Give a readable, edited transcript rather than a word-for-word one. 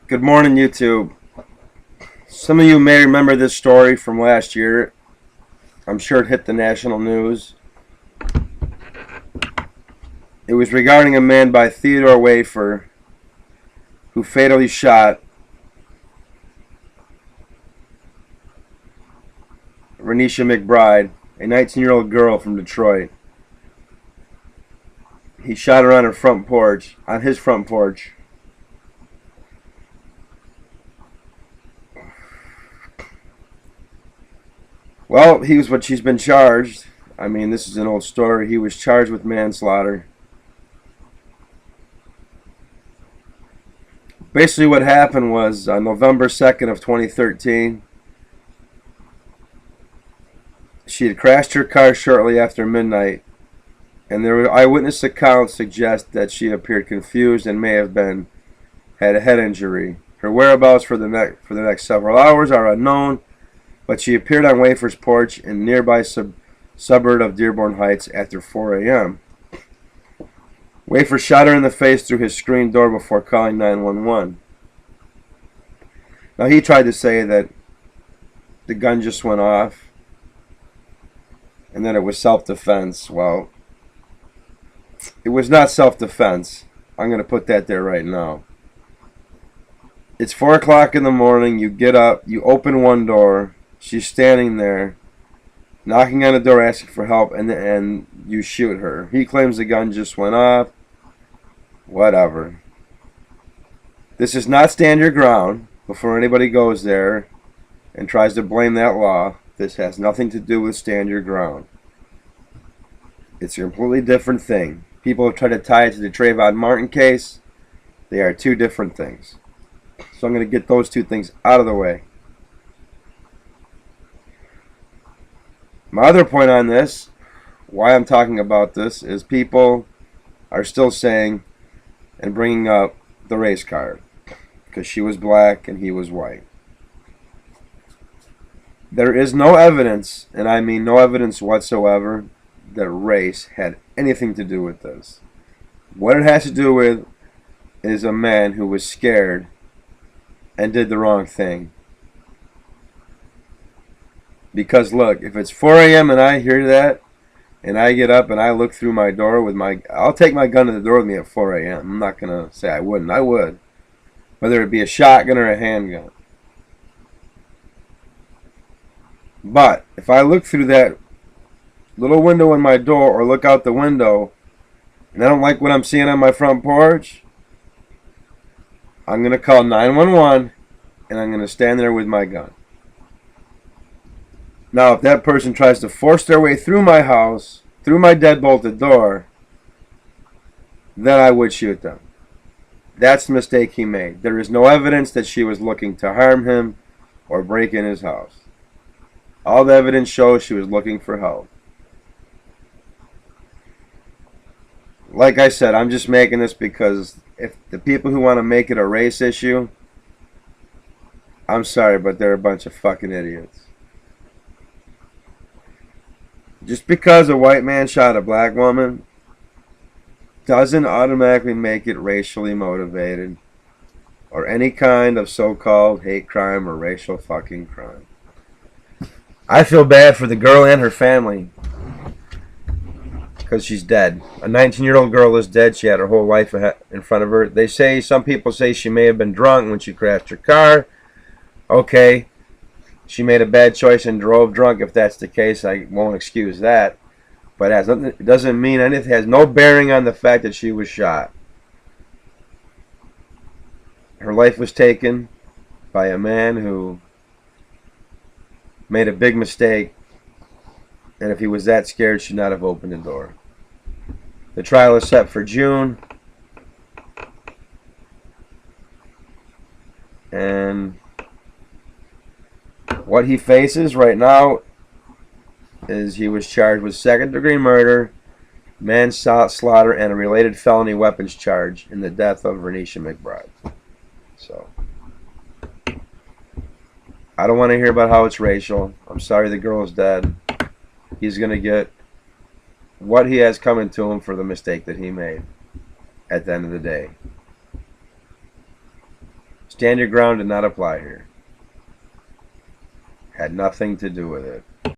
Good morning, YouTube. Some of you may remember this story from last year. I'm sure it hit the national news. It was regarding a man by Theodore Wafer who fatally shot Renisha McBride, a 19-year-old girl from Detroit. He shot her on his front porch. Well, she's been charged. I mean, this is an old story. He was charged with manslaughter. Basically what happened was on November 2nd of 2013, she had crashed her car shortly after midnight, and there were eyewitness accounts suggest that she appeared confused and may have had a head injury. Her whereabouts for the next several hours are unknown, but she appeared on Wafer's porch in nearby suburb of Dearborn Heights after 4 a.m. Wafer shot her in the face through his screen door before calling 911. Now, he tried to say that the gun just went off and that it was self-defense. Well, it was not self-defense. I'm going to put that there right now. It's 4 o'clock in the morning. You get up, you open one door. She's standing there, knocking on the door, asking for help, and you shoot her. He claims the gun just went off. Whatever. This is not stand your ground before anybody goes there and tries to blame that law. This has nothing to do with stand your ground. It's a completely different thing. People have tried to tie it to the Trayvon Martin case. They are two different things. So I'm going to get those two things out of the way. My other point on this, why I'm talking about this, is people are still saying and bringing up the race card because she was black and he was white. There is no evidence, and I mean no evidence whatsoever, that race had anything to do with this. What it has to do with is a man who was scared and did the wrong thing. Because look, if it's 4 a.m. and I hear that, and I get up and I look through my door with I'll take my gun to the door with me at 4 a.m. I'm not going to say I wouldn't. I would. Whether it be a shotgun or a handgun. But if I look through that little window in my door or look out the window and I don't like what I'm seeing on my front porch, I'm going to call 911 and I'm going to stand there with my gun. Now, if that person tries to force their way through my house, through my deadbolted door, then I would shoot them. That's the mistake he made. There is no evidence that she was looking to harm him or break in his house. All the evidence shows she was looking for help. Like I said, I'm just making this because if the people who want to make it a race issue, I'm sorry, but they're a bunch of fucking idiots. Just because a white man shot a black woman doesn't automatically make it racially motivated or any kind of so-called hate crime or racial fucking crime. I feel bad for the girl and her family because she's dead. A 19-year-old girl is dead. She had her whole life in front of her. Some people say she may have been drunk when she crashed her car. Okay. She made a bad choice and drove drunk. If that's the case, I won't excuse that. But it doesn't mean anything. It has no bearing on the fact that she was shot. Her life was taken by a man who made a big mistake. And if he was that scared, should not have opened the door. The trial is set for June. And what he faces right now is he was charged with second-degree murder, manslaughter, and a related felony weapons charge in the death of Renisha McBride. So, I don't want to hear about how it's racial. I'm sorry the girl is dead. He's going to get what he has coming to him for the mistake that he made at the end of the day. Stand your ground did not apply here. Had nothing to do with it.